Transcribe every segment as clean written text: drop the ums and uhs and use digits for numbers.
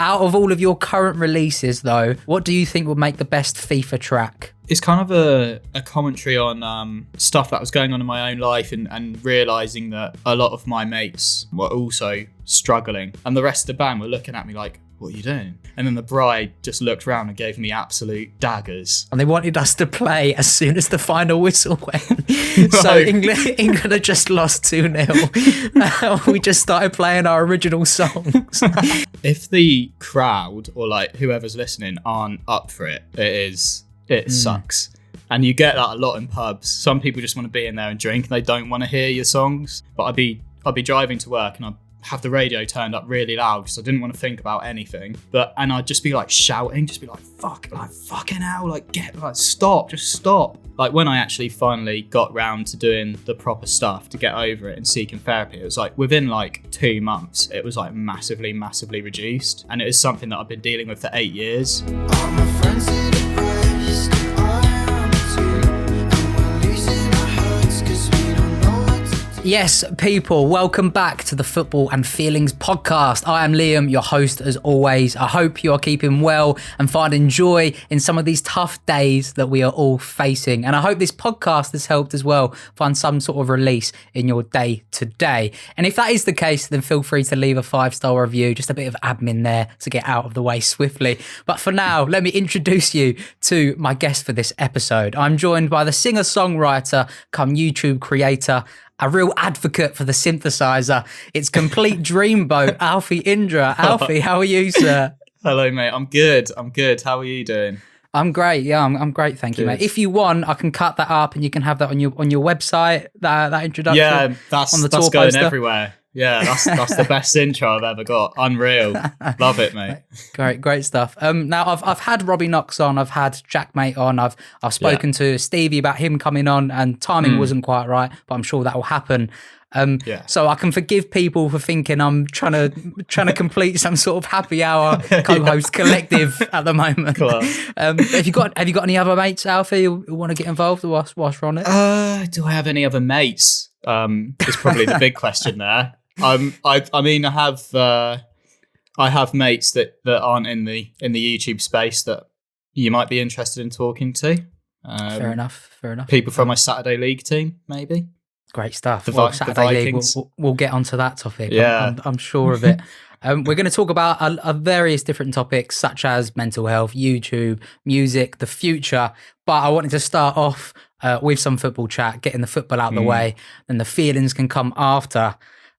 Out of all of your current releases, though, what do you think would make the best FIFA track? It's kind of a commentary on stuff that was going on in my own life and realising that a lot of my mates were also struggling. And the rest of the band were looking at me like, what are you doing? And then the bride just looked around and gave me absolute daggers. And they wanted us to play as soon as the final whistle went. So England had just lost 2-0. We just started playing our original songs. If the crowd or like whoever's listening aren't up for it, it sucks. And you get that a lot in pubs. Some people just want to be in there and drink and they don't want to hear your songs. But I'd be driving to work and I'd have the radio turned up really loud because I didn't want to think about anything. And I'd just be like shouting, just be like, fucking hell, stop, just stop. Like when I actually finally got round to doing the proper stuff to get over it and seeking therapy, it was like within like 2 months, it was like massively reduced. And it was something that I've been dealing with for 8 years. All my friends are depressed, I am too, and we're losing our hearts 'cause we don't know what to do. Yes, people, welcome back to the Football and Feelings podcast. I am Liam, your host as always. I hope you are keeping well and finding joy in some of these tough days that we are all facing. And I hope this podcast has helped as well find some sort of release in your day to day. And if that is the case, then feel free to leave a 5-star review, just a bit of admin there to get out of the way swiftly. But for now, let me introduce you to my guest for this episode. I'm joined by the singer-songwriter come YouTube creator, a real advocate for the synthesizer. It's complete dreamboat, Alfie Indra. Alfie, how are you, sir? Hello, mate. I'm good. How are you doing? I'm great. Yeah, I'm great. Thank you, mate. If you want, I can cut that up and you can have that on your website. That introduction. Yeah, that's tour going poster. Everywhere. Yeah, that's the best intro I've ever got. Unreal. Love it, mate. Great stuff. Now I've had Robbie Knox on, I've had JaackMaate on, I've spoken to Stevie about him coming on, and timing wasn't quite right, but I'm sure that will happen. So I can forgive people for thinking I'm trying to complete some sort of happy hour co-host collective at the moment. Have you got any other mates, Alfie, who want to get involved whilst we're on it? Do I have any other mates? Is probably the big question there. I have mates that aren't in the YouTube space that you might be interested in talking to. Fair enough. People from my Saturday League team, maybe. Great stuff. Saturday League, we'll get onto that topic. Yeah. I'm sure of it. We're going to talk about various different topics such as mental health, YouTube, music, the future. But I wanted to start off with some football chat, getting the football out of the way, and the feelings can come after.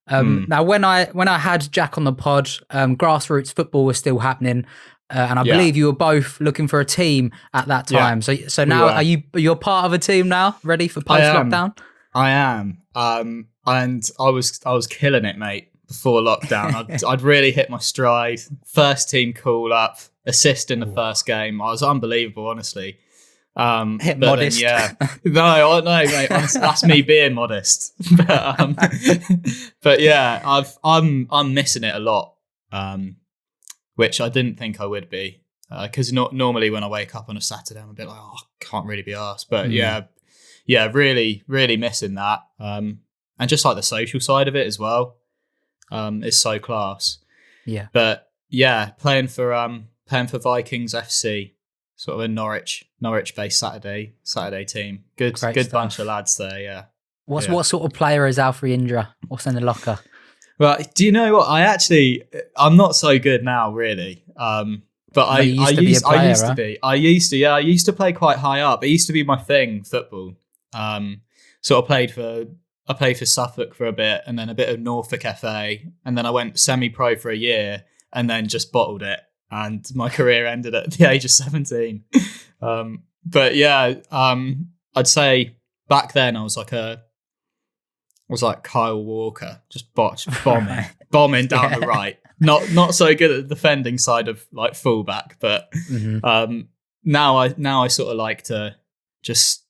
Now, when I had Jack on the pod, grassroots football was still happening. And I believe you were both looking for a team at that time. Yeah. So now you're part of a team now, ready for post-lockdown? I am. And I was killing it, mate, before lockdown. I'd really hit my stride. First team call up, assist in the first game. I was unbelievable, honestly. Hit modest. Then, no, mate. Honestly, that's me being modest. But yeah, I'm missing it a lot, which I didn't think I would be. Because normally when I wake up on a Saturday, I'm a bit like, I can't really be arsed. But yeah, really missing that. And just like the social side of it as well, is so class. Yeah. But yeah, playing for Vikings FC, sort of a Norwich-based Saturday team. Good bunch of lads there. Yeah. What sort of player is Alfie Indra? What's in the locker? Well, do you know what? I'm not so good now, really. But I used to be. I used to play quite high up. It used to be my thing, football. Sort of played for Suffolk for a bit, and then a bit of Norfolk FA, and then I went semi-pro for a year, and then just bottled it, and my career ended at the age of 17. But yeah, I'd say back then I was like Kyle Walker, just bombing down the right. Not so good at the defending side of like fullback, but now I sort of like to just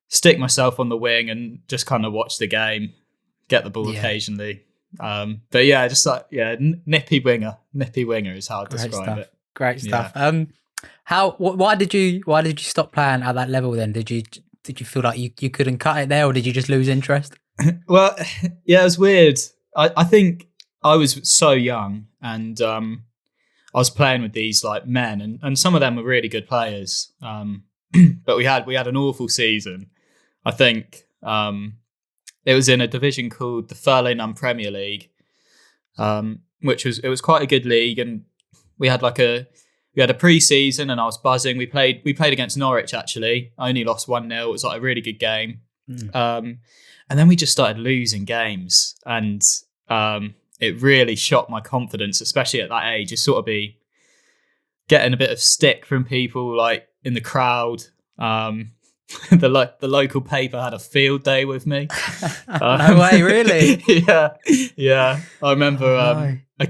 stick myself on the wing and just kind of watch the game, get the ball occasionally. But yeah, just like nippy winger is how I describe it. Great stuff. Why did you stop playing at that level then? Did you feel like you couldn't cut it there, or did you just lose interest? Well, yeah, it was weird. I think I was so young, and I was playing with these like men, and some of them were really good players. But we had an awful season. I think it was in a division called the Furlane Premier League, which was quite a good league, and we had a pre-season, and I was buzzing. We played against Norwich actually. I only lost 1-0. It was like a really good game. And then we just started losing games, and it really shot my confidence, especially at that age. You sort of be getting a bit of stick from people like in the crowd. The local paper had a field day with me. No way, really? Yeah. I remember I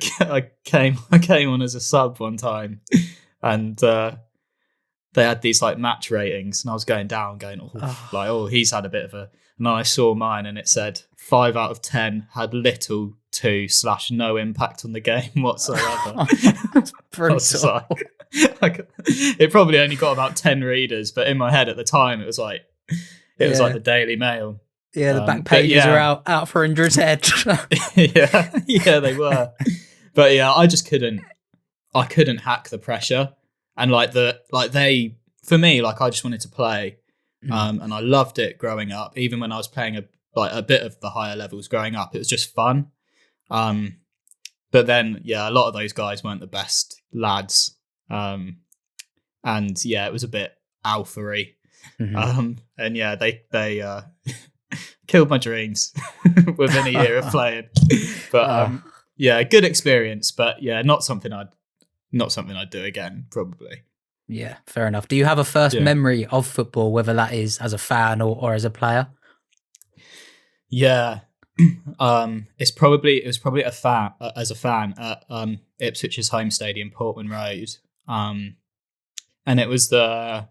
came on as a sub one time, and they had these like match ratings, and I was going down, he's had a bit of a. And I saw mine, and it said 5 out of 10 had little to / no impact on the game whatsoever. That's brutal. It probably only got about 10 readers, but in my head at the time, it was like the Daily Mail. Yeah, the back pages are out for Indra's head. yeah, they were. But yeah, I couldn't hack the pressure, and for me, like I just wanted to play. And I loved it growing up. Even when I was playing a bit of the higher levels growing up, it was just fun. But then, a lot of those guys weren't the best lads. And it was a bit alpha-y. And they killed my dreams within a year of playing. But good experience. But not something I'd do again, probably. Yeah, fair enough. Do you have a first memory of football, whether that is as a fan or as a player? Yeah, it was probably as a fan at Ipswich's home stadium, Portman Road, and it was I'd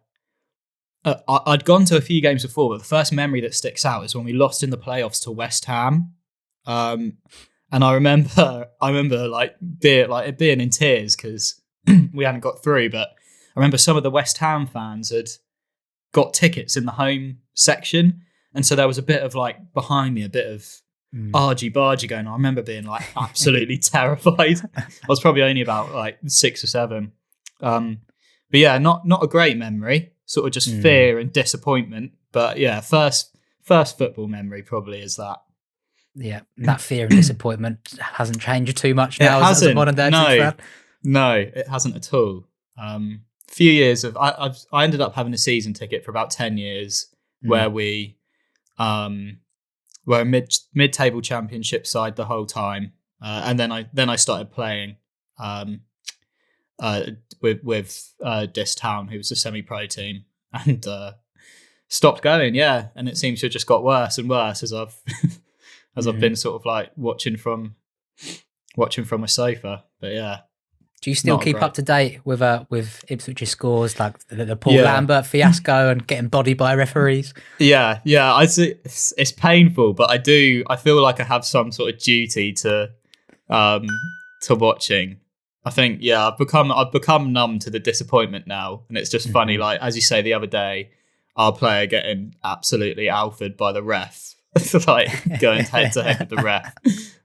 gone to a few games before, but the first memory that sticks out is when we lost in the playoffs to West Ham, and I remember like being in tears because we hadn't got through, but. I remember some of the West Ham fans had got tickets in the home section. And so there was a bit of like behind me, a bit of argy-bargy going on. I remember being like absolutely terrified. I was probably only about like 6 or 7. But yeah, not a great memory, sort of just fear and disappointment. But yeah, first football memory probably is that. Yeah, that fear and disappointment hasn't changed too much now as a modern day fan. No, it hasn't at all. Few years of I ended up having a season ticket for about 10 years where we were a mid-table championship side the whole time, and then I started playing with Dis Town, who was a semi-pro team, and stopped going, and it seems to have just got worse and worse as I've been sort of like watching from a sofa. But yeah. Do you still keep up to date with Ipswich's scores, like the Paul Lambert fiasco and getting bodied by referees? Yeah. It's painful, but I feel like I have some sort of duty to watching. I think I've become numb to the disappointment now, and it's just funny. Like as you say, the other day, our player getting absolutely alphaed by the ref, like going head to head with the ref.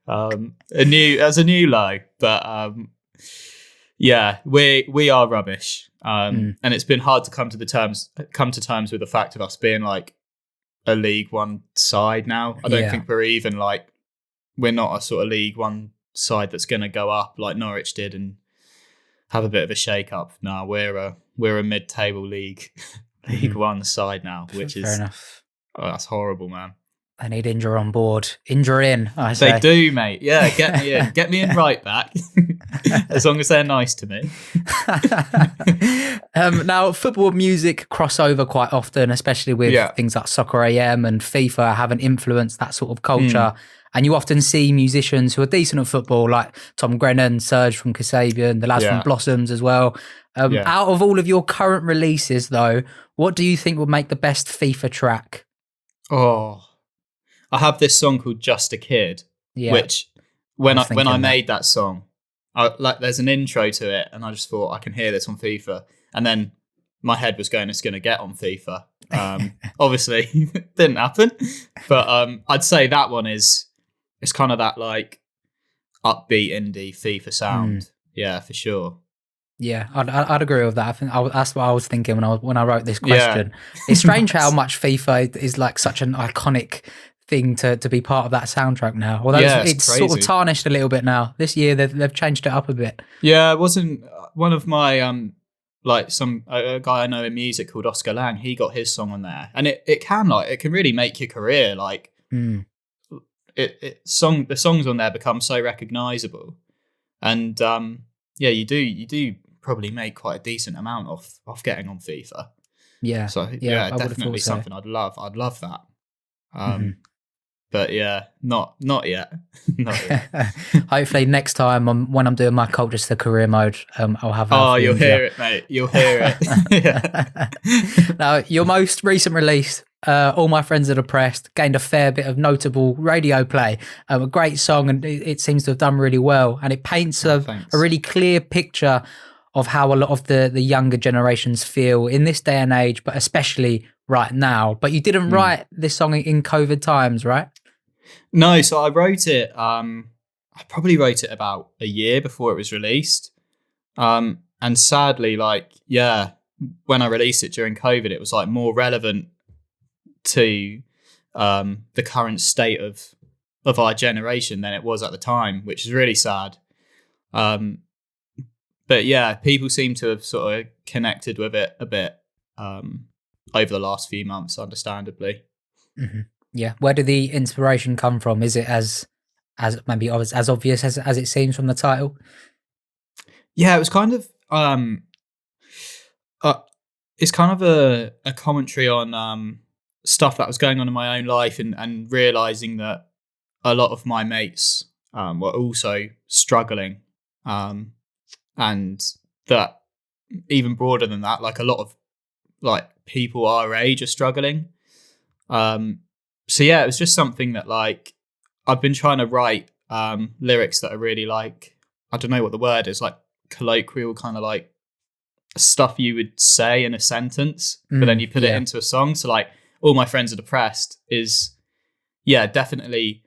As a new low, but. Yeah, we are rubbish, and it's been hard to come to terms with the fact of us being like a League One side now. I don't think we're not a sort of League One side that's going to go up like Norwich did and have a bit of a shake up. No, we're a mid-table League One side now, which is fair enough. Oh, that's horrible, man. I need Indra on board. Indra in, I say. They do, mate. Yeah, get me in. Get me in right back. As long as they're nice to me. Now, football and music cross over quite often, especially with things like Soccer AM and FIFA having influenced that sort of culture. And you often see musicians who are decent at football, like Tom Grennan, Serge from Kasabian, the lads from Blossoms as well. Out of all of your current releases, though, what do you think would make the best FIFA track? Oh, I have this song called Just a Kid, which when I made that song, there's an intro to it, and I just thought I can hear this on FIFA, and then my head was going, it's going to get on FIFA. Obviously, it didn't happen, but I'd say that one it's kind of that like upbeat indie FIFA sound. Yeah, for sure. Yeah, I'd agree with that. I think that's what I was thinking when I wrote this question. It's strange how much FIFA is like such an iconic thing to be part of that soundtrack now. Although it's sort of tarnished a little bit now. This year they've changed it up a bit. Yeah, it wasn't one of my like a guy I know in music called Oscar Lang. He got his song on there, and it can really make your career. Like the songs on there become so recognizable, and you do probably make quite a decent amount off getting on FIFA. Yeah. So definitely something I'd love. I'd love that. But yeah, not yet. Not yet. Hopefully next time when I'm doing my Cultures to Career mode, I'll have. Oh, you'll hear it, mate. You'll hear it. Now, your most recent release, All My Friends Are Depressed, gained a fair bit of notable radio play. A great song, and it seems to have done really well. And it paints a really clear picture of how a lot of the younger generations feel in this day and age, but especially right now. But you didn't write this song in COVID times, right? No, so I wrote it. I probably wrote it about a year before it was released. And sadly, when I released it during COVID, it was like more relevant to the current state of our generation than it was at the time, which is really sad. But yeah, people seem to have sort of connected with it a bit over the last few months, understandably. Mm-hmm. Yeah. Where did the inspiration come from? Is it as maybe as obvious as it seems from the title? Yeah, it was kind of it's kind of a commentary on stuff that was going on in my own life and realizing that a lot of my mates were also struggling, and that even broader than that, like a lot of like people our age are struggling. So yeah, it was just something that like I've been trying to write lyrics that are really like, I don't know what the word is, like colloquial kind of like stuff you would say in a sentence, but then you put it into a song. So like All My Friends Are Depressed is definitely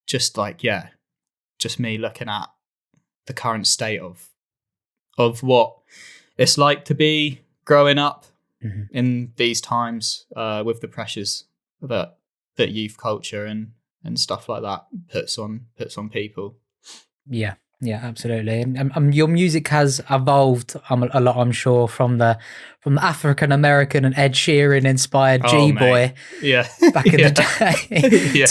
just me looking at the current state of what it's like to be growing up in these times, with the pressures that youth culture and stuff like that puts on people. Yeah, absolutely. And your music has evolved a lot, I'm sure, from the African American and Ed Sheeran inspired G-boy back in the day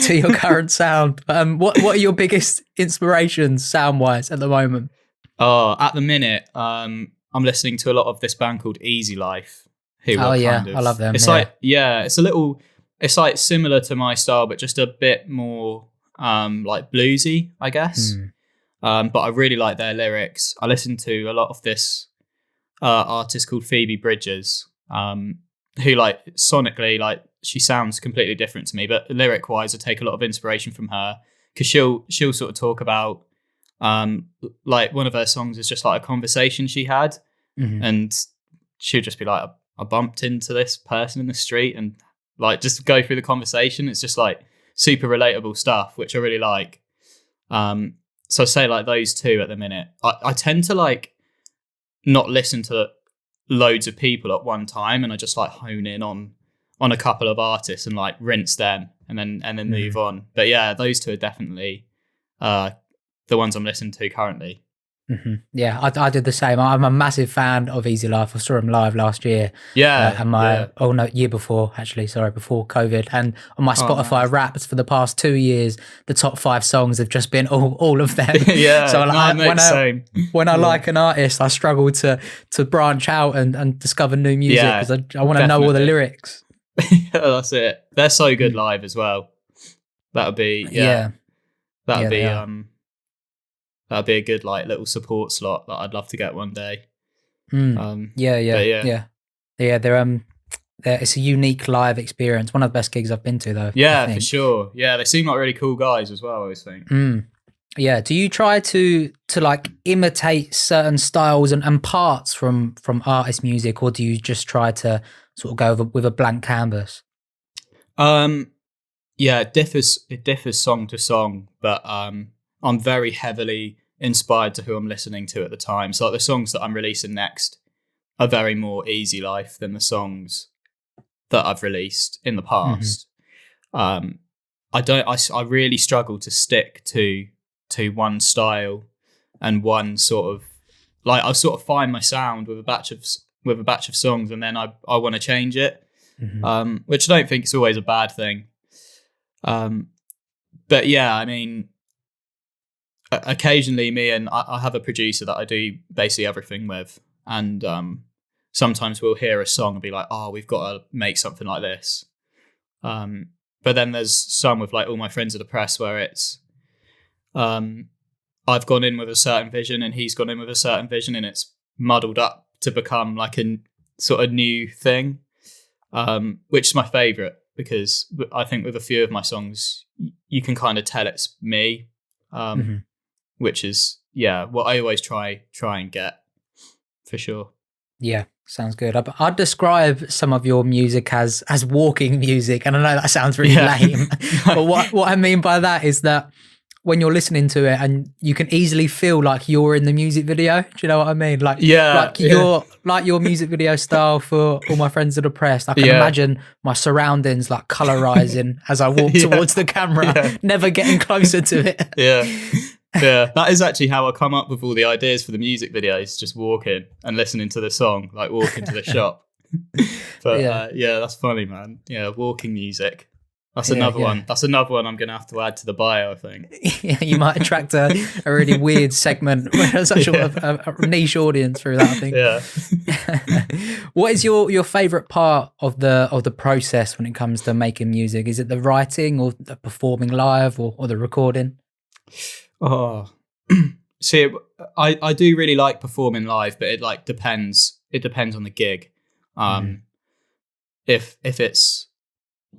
to your current sound. What are your biggest inspirations sound wise at the moment? At the minute, I'm listening to a lot of this band called Easy Life. I love them. It's it's like similar to my style, but just a bit more like bluesy, I guess. But I really like their lyrics. I listen to a lot of this artist called Phoebe Bridgers, who like sonically, like she sounds completely different to me, but lyric wise, I take a lot of inspiration from her because she'll sort of talk about like one of her songs is just like a conversation she had, and she'll just be like, I bumped into this person in the street, and like just go through the conversation. It's just like super relatable stuff, which I really like. So I say like those two at the minute. I tend to like not listen to loads of people at one time, and I just like hone in on a couple of artists and like rinse them and then move on. But yeah, those two are definitely the ones I'm listening to currently. Yeah, I did the same. I'm a massive fan of Easy Life. I saw him live last year. Year before, actually. Sorry, before COVID. And on my Spotify Wrapped for the past 2 years, the top 5 songs have just been all of them. So when I like an artist, I struggle to branch out and discover new music because I want to know all the lyrics. That's it. They're so good live as well. That'd be that'd be a good like little support slot that I'd love to get one day. They're it's a unique live experience. One of the best gigs I've been to, though. Yeah, for sure. Yeah, they seem like really cool guys as well, I always think. Yeah. Do you try to like imitate certain styles and parts from artist music, or do you just try to sort of go with a blank canvas? It differs song to song, but I'm very heavily inspired to who I'm listening to at the time. So like the songs that I'm releasing next are very more easy life than the songs that I've released in the past. I really struggle to stick to one style and one sort of, like, I sort of find my sound with a batch of songs, and then I want to change it, which I don't think is always a bad thing. But yeah, I mean, occasionally I have a producer that I do basically everything with, and sometimes we'll hear a song and be like, oh, we've got to make something like this. But then there's some with like All My Friends Are Depressed where it's I've gone in with a certain vision and he's gone in with a certain vision, and it's muddled up to become like a sort of new thing, which is my favourite, because I think with a few of my songs you can kind of tell it's me, which is what I always try and get, for sure. Yeah, sounds good. I'd describe some of your music as walking music, and I know that sounds really lame, but what I mean by that is that when you're listening to it, and you can easily feel like you're in the music video. Do you know what I mean? Like, your music video style for All My Friends Are Depressed. I can imagine my surroundings like colorizing as I walk towards the camera, never getting closer to it. Yeah, that is actually how I come up with all the ideas for the music videos, just walking and listening to the song, like walking to the shop. But that's funny, man. Yeah, walking music. That's another one. That's another one I'm going to have to add to the bio, I think. You might attract a really weird segment, such a niche audience through that, I think. Yeah. What is your favourite part of the process when it comes to making music? Is it the writing, or the performing live, or the recording? Oh, see, I do really like performing live, but it like depends. It depends on the gig.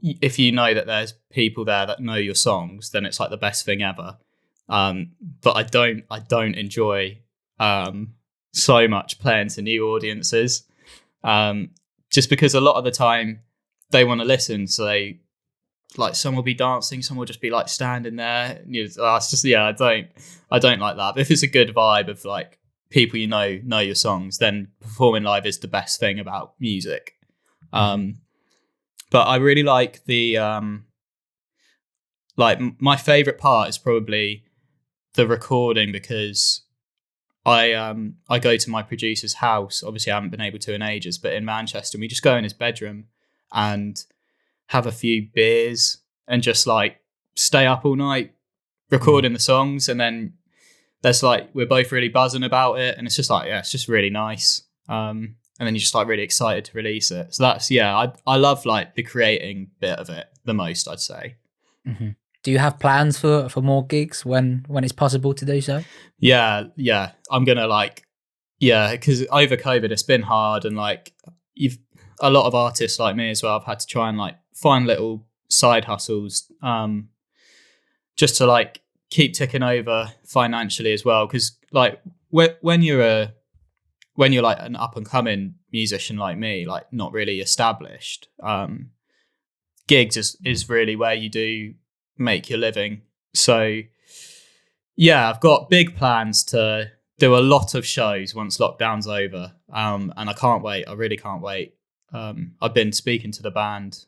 If you know that there's people there that know your songs, then it's like the best thing ever. But I don't enjoy so much playing to new audiences, just because a lot of the time they want to listen, so they, like, some will be dancing, some will just be like standing there. It's just I don't like that. But if it's a good vibe of like people you know your songs, then performing live is the best thing about music. But I really like the my favorite part is probably the recording, because I go to my producer's house. Obviously, I haven't been able to in ages, but in Manchester, and we just go in his bedroom and have a few beers and just like stay up all night recording the songs, and then there's like, we're both really buzzing about it, and it's just like, it's just really nice. And then you're just like really excited to release it. So that's, I love like the creating bit of it the most, I'd say. Do you have plans for more gigs when it's possible to do so? Yeah. I'm gonna because over COVID it's been hard, and like a lot of artists like me as well, I've had to try and like find little side hustles, just to like keep ticking over financially as well. Because like when you're like an up and coming musician like me, like not really established, gigs is really where you do make your living. So yeah, I've got big plans to do a lot of shows once lockdown's over, and I can't wait. I really can't wait. I've been speaking to the band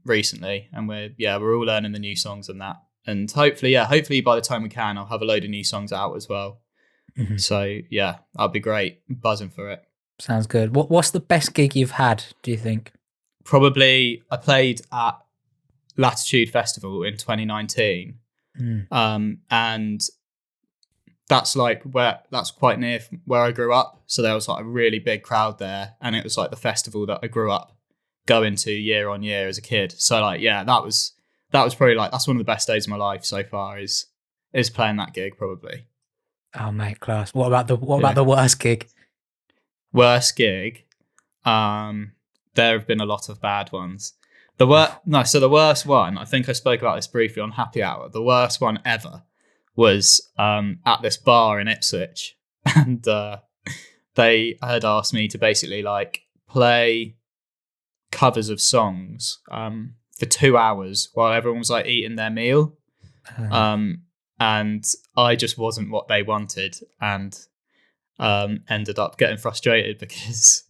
recently, and we're all learning the new songs and that, and hopefully by the time we can, I'll have a load of new songs out as well. So yeah, that'll be great. I'm buzzing for it. Sounds good. What's the best gig you've had, do you think? Probably I played at Latitude Festival in 2019, and that's quite near where I grew up, so there was like a really big crowd there, and it was like the festival that I grew up going to year on year as a kid. So like that was probably like, that's one of the best days of my life so far, is playing that gig, probably. Oh mate, class. What about the worst gig? Worst gig? There have been a lot of bad ones. The worst one, I think I spoke about this briefly on Happy Hour. The worst one ever was at this bar in Ipswich, and they had asked me to basically like play covers of songs for 2 hours while everyone was like eating their meal. and I just wasn't what they wanted, and ended up getting frustrated because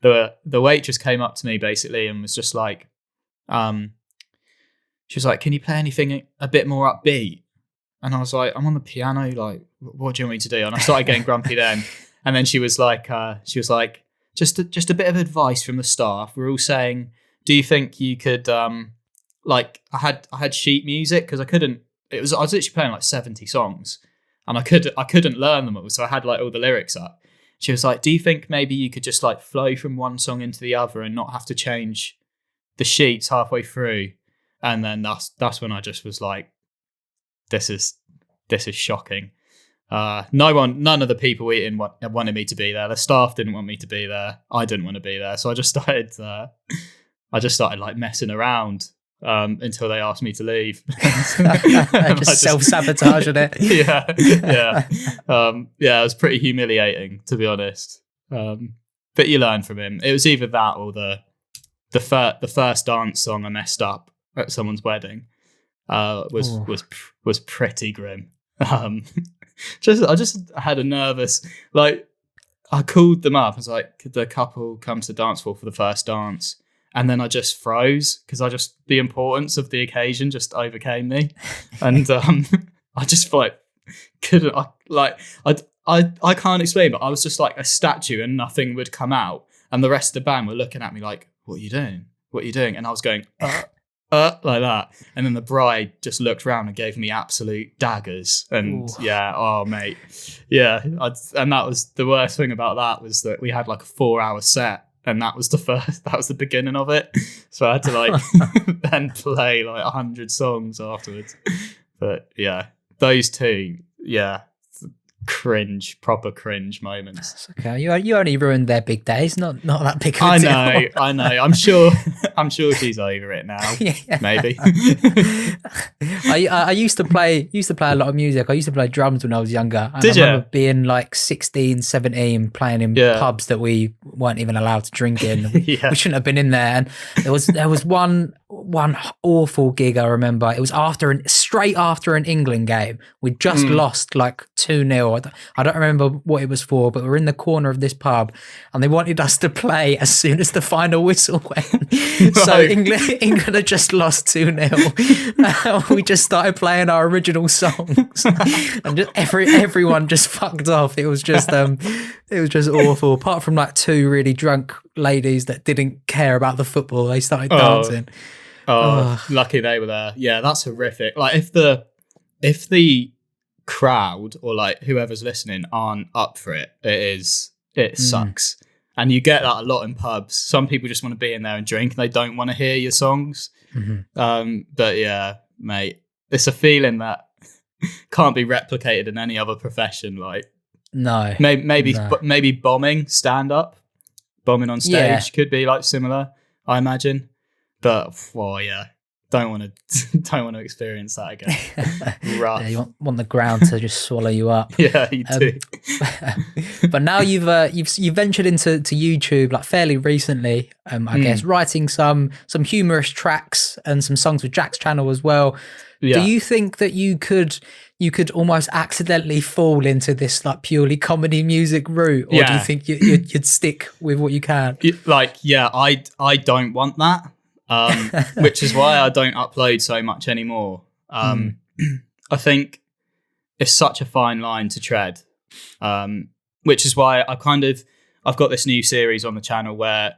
the waitress came up to me basically and was just like, she was like, "Can you play anything a bit more upbeat?" And I was like, "I'm on the piano. Like, what do you want me to do?" And I started getting grumpy then. And then she was like, just a bit of advice from the staff. We're all saying, do you think you could, like, I had sheet music because I was literally playing like 70 songs, and I couldn't learn them all, so I had like all the lyrics up. She was like, "Do you think maybe you could just like flow from one song into the other and not have to change the sheets halfway through?" And then that's when I just was like, this is shocking. None of the people eating wanted me to be there. The staff didn't want me to be there. I didn't want to be there. So I just started like messing around until they asked me to leave. just self-sabotaging it. Yeah. It was pretty humiliating, to be honest. But you learn from him. It was either that or the first dance song I messed up at someone's wedding was pretty grim. I just had a nervous, like, I called them up. I was like, "Could the couple come to the dance floor for the first dance?" And then I just froze because the importance of the occasion just overcame me, and I just like couldn't. I can't explain, but I was just like a statue, and nothing would come out. And the rest of the band were looking at me like, "What are you doing? What are you doing?" And I was going, like that. And then the bride just looked around and gave me absolute daggers. And Ooh. yeah, oh mate, yeah. And that was the worst thing about that, was that we had like a 4-hour set, and that was the beginning of it. So I had to like then play like 100 songs afterwards. But yeah, those two, yeah, proper cringe moments. That's okay. You only ruined their big days. Not that big of a deal. I know. I'm sure she's over it now. Yeah. Maybe. I used to play a lot of music. I used to play drums when I was younger. And Did I you? remember being like 16, 17, playing in pubs that we weren't even allowed to drink in. Yeah. We shouldn't have been in there. And there was one awful gig I remember. It was straight after an England game. We just lost like 2-0. I don't remember what it was for, but we're in the corner of this pub and they wanted us to play as soon as the final whistle went. So England had just lost 2-0. We just started playing our original songs and just everyone just fucked off. It was just awful. Apart from like 2 really drunk ladies that didn't care about the football, they started dancing. Lucky they were there. Yeah, that's horrific. Like if the crowd or like whoever's listening aren't up for it, it sucks. And you get that a lot in pubs. Some people just want to be in there and drink, and they don't want to hear your songs. But yeah, mate, it's a feeling that can't be replicated in any other profession. Like, no, maybe bombing on stage could be like similar, I imagine. But well, yeah, don't want to experience that again. Rough. Yeah, you want the ground to just swallow you up. Yeah, you do. But now you've ventured into YouTube like fairly recently. I guess writing some humorous tracks and some songs with Jack's channel as well. Yeah. Do you think that you could almost accidentally fall into this like purely comedy music route, or do you think you'd stick with what you can? I don't want that. Which is why I don't upload so much anymore. I think it's such a fine line to tread, which is why I've got this new series on the channel where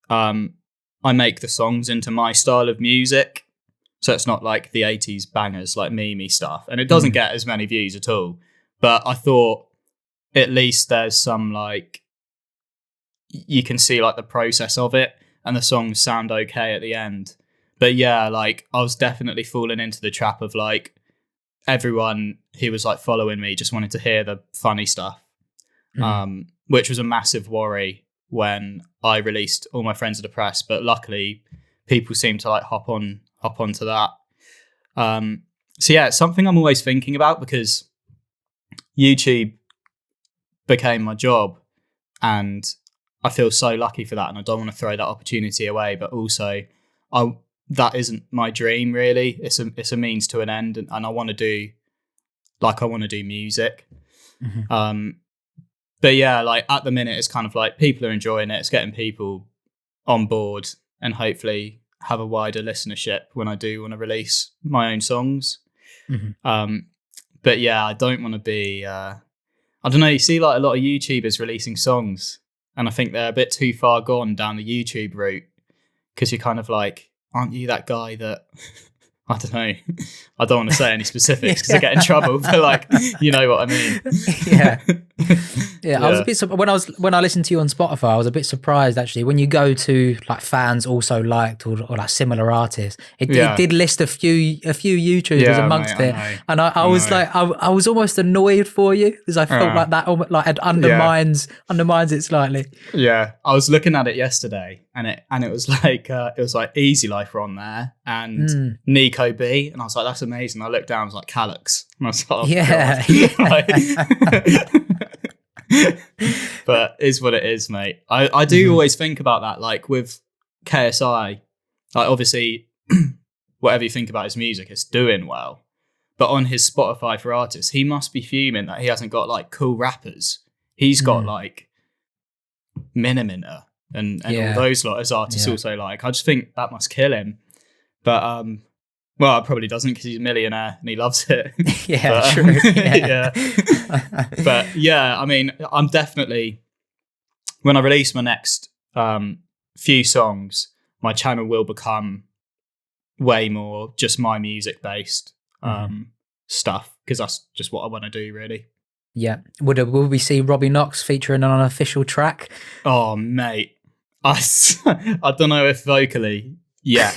I make the songs into my style of music, so it's not like the 80s bangers like meme stuff, and it doesn't get as many views at all, but I thought at least there's some like you can see like the process of it, and the songs sound okay at the end. But yeah, like I was definitely falling into the trap of like everyone who was like following me just wanted to hear the funny stuff, which was a massive worry when I released All My Friends Are Depressed. But luckily, people seem to like hop onto that. So yeah, it's something I'm always thinking about because YouTube became my job, and I feel so lucky for that, and I don't want to throw that opportunity away. But also, that isn't my dream really. It's a means to an end, and I want to do like I want to do music. Mm-hmm. But yeah, like at the minute, it's kind of like people are enjoying it. It's getting people on board and hopefully have a wider listenership when I do want to release my own songs. Mm-hmm. But yeah, I don't want to be, I don't know, you see like a lot of YouTubers releasing songs and I think they're a bit too far gone down the YouTube route because you're kind of like, aren't you that guy that... I don't know. I don't want to say any specifics because I get in trouble, but like, you know what I mean. Yeah. I was a bit when I listened to you on Spotify, I was a bit surprised actually when you go to like fans also liked or like similar artists. It did list a few YouTubers amongst it, and I was like, I was almost annoyed for you because I felt like that like it undermines it slightly. Yeah, I was looking at it yesterday, and it was like Easy Life were on there and Nico B, and I was like, that's amazing. I looked down, I was like, Calyx, and I was like, but is what it is, mate. I do always think about that, like with KSI, like obviously whatever you think about his music, it's doing well, but on his Spotify for artists, he must be fuming that he hasn't got like cool rappers. He's got like Miniminter and all those lot as artists also like. I just think that must kill him. But well, it probably doesn't because he's a millionaire and he loves it. True. But yeah, I mean, I'm definitely, when I release my next few songs, my channel will become way more just my music based stuff because that's just what I want to do, really. Yeah. Will we see Robbie Knox featuring on an official track? Oh, mate. I don't know if vocally yet.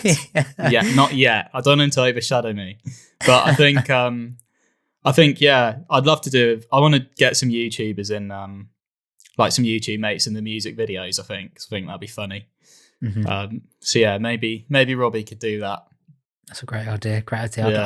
Not yet. I don't want him to overshadow me. But I think, yeah, I'd love to do, I want to get some YouTubers in, like some YouTube mates in the music videos, I think. I think that'd be funny. So yeah, maybe Robbie could do that. That's a great idea.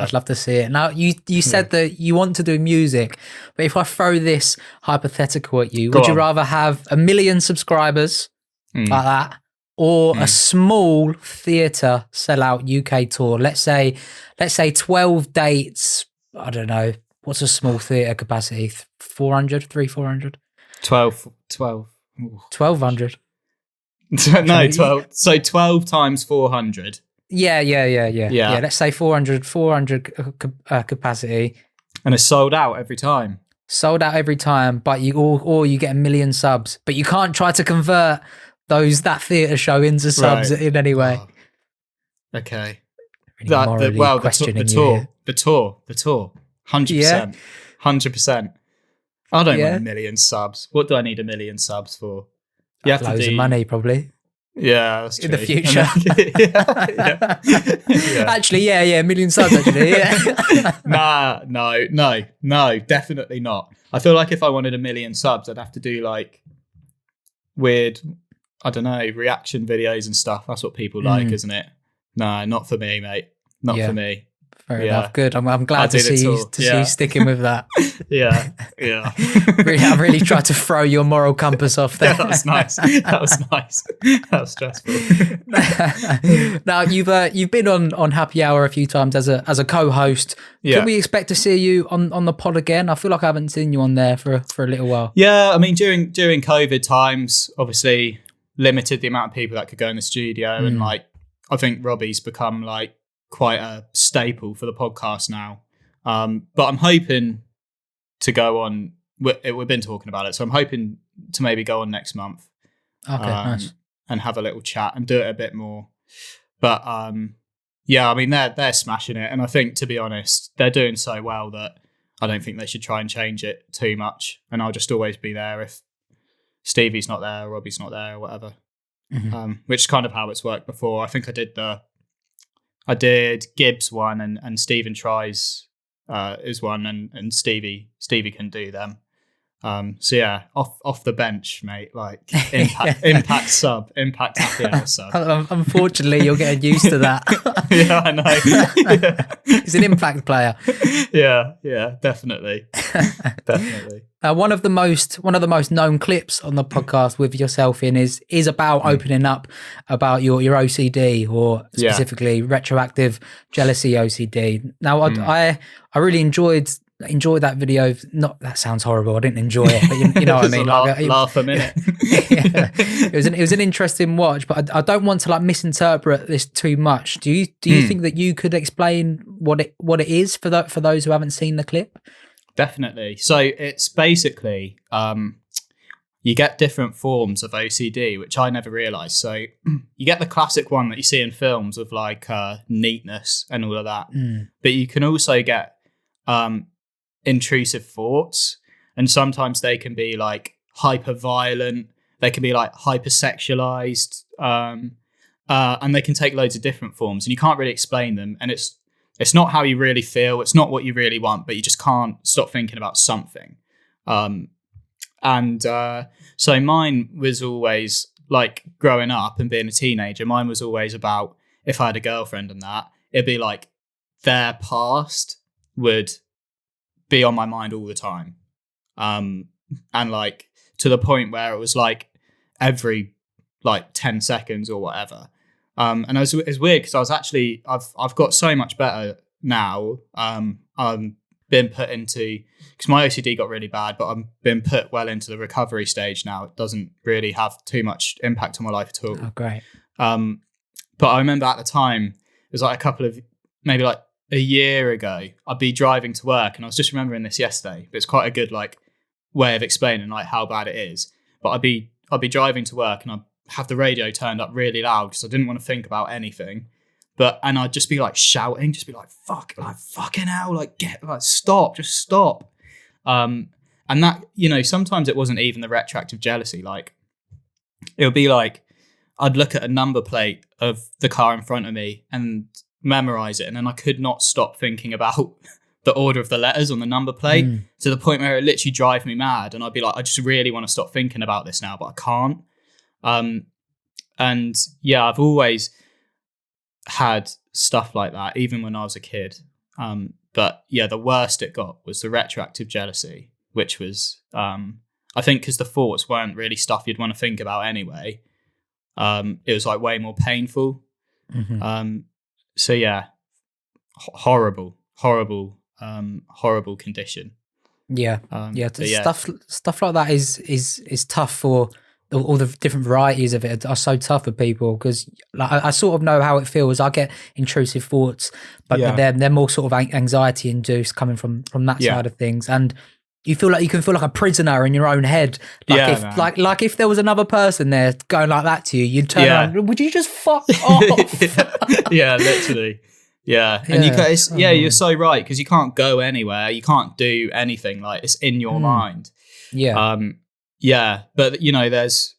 I'd love to see it. Now, you said that you want to do music, but if I throw this hypothetical at you, would you rather have 1 million subscribers like that, or a small theatre sellout UK tour? Let's say 12 dates. I don't know. What's a small theatre capacity? 400, 400? 1,200. No, 12. So 12 times 400. Yeah. Let's say 400 capacity. And it's sold out every time. But you get 1 million subs, but you can't try to convert that theatre show into subs in any way. Oh. Okay. Really The tour. 100%. 100%. I don't want 1 million subs. What do I need 1 million subs for? You have loads of money, probably. Yeah, that's true. In the future. Actually, 1 million subs, actually, yeah. No, definitely not. I feel like if I wanted 1 million subs, I'd have to do like weird, I don't know, reaction videos and stuff. That's what people like, isn't it? No, not for me, mate. Not for me. Fair enough. Good. I'm glad to see you sticking with that. Yeah. I really tried to throw your moral compass off there. Yeah, that was nice. That was stressful. Now you've been on Happy Hour a few times as a co-host. Yeah. Can we expect to see you on the pod again? I feel like I haven't seen you on there for a little while. Yeah, I mean during COVID times, obviously limited the amount of people that could go in the studio, and like I think Robbie's become like quite a staple for the podcast now. But I'm hoping to go on. We've been talking about it, so I'm hoping to maybe go on next month. Okay, nice. And have a little chat and do it a bit more. But yeah, I mean they're smashing it, and I think, to be honest, they're doing so well that I don't think they should try and change it too much. And I'll just always be there if Stevie's not there, or Robbie's not there, or whatever. Which is kind of how it's worked before. I think I did Gibbs one, and Stephen tries is one, and Stevie can do them. So yeah, off the bench, mate. Like impact happy hour sub. Unfortunately, you're getting used to that. Yeah, I know. Yeah. He's an impact player. Yeah, definitely. One of the most known clips on the podcast with yourself in is about opening up about your OCD, or specifically retroactive jealousy OCD. Now, I really enjoyed enjoy that video. Not that sounds horrible. I didn't enjoy it, but you know what I mean. Laugh a minute. Yeah. It was an interesting watch, but I don't want to like misinterpret this too much. Do you think that you could explain what it is for those who haven't seen the clip? Definitely. So it's basically you get different forms of OCD, which I never realized. So you get the classic one that you see in films of like neatness and all of that, but you can also get intrusive thoughts, and sometimes they can be like hyper violent, they can be like hypersexualized, and they can take loads of different forms, and you can't really explain them, and it's not how you really feel, it's not what you really want, but you just can't stop thinking about something. So mine was always like, growing up and being a teenager, mine was always about, if I had a girlfriend and that, it'd be like their past would be on my mind all the time, and like to the point where it was like every like 10 seconds or whatever, and it's weird because I was actually I've got so much better now. I'm been put into, because my OCD got really bad, but I've been put well into the recovery stage now. It doesn't really have too much impact on my life at all. Oh, great. But I remember at the time, it was like maybe like a year ago, I'd be driving to work, and I was just remembering this yesterday, but it's quite a good like way of explaining like how bad it is. But I'd be driving to work, and I'd have the radio turned up really loud because I didn't want to think about anything. And I'd just be like shouting, just be like, fuck, like fucking hell, like stop, just stop. And that, you know, sometimes it wasn't even the retroactive jealousy. Like, it would be like, I'd look at a number plate of the car in front of me and memorize it, and then I could not stop thinking about the order of the letters on the number plate, to the point where it literally drive me mad, and I'd be like, I just really want to stop thinking about this now, but I can't. And yeah, I've always had stuff like that, even when I was a kid. But yeah, the worst it got was the retroactive jealousy, which was I think because the thoughts weren't really stuff you'd want to think about anyway. It was like way more painful. So yeah, horrible condition. Yeah. Stuff like that is tough for all the different varieties of it are so tough for people, because like, I sort of know how it feels. I get intrusive thoughts, but they're more sort of anxiety induced coming from that side of things, and you feel like you can feel like a prisoner in your own head. Like if there was another person there going like that to you, you'd turn around. Would you just fuck off? Yeah, literally. Yeah, and you're so right, because you can't go anywhere, you can't do anything. Like, it's in your mind. Yeah, but you know, there's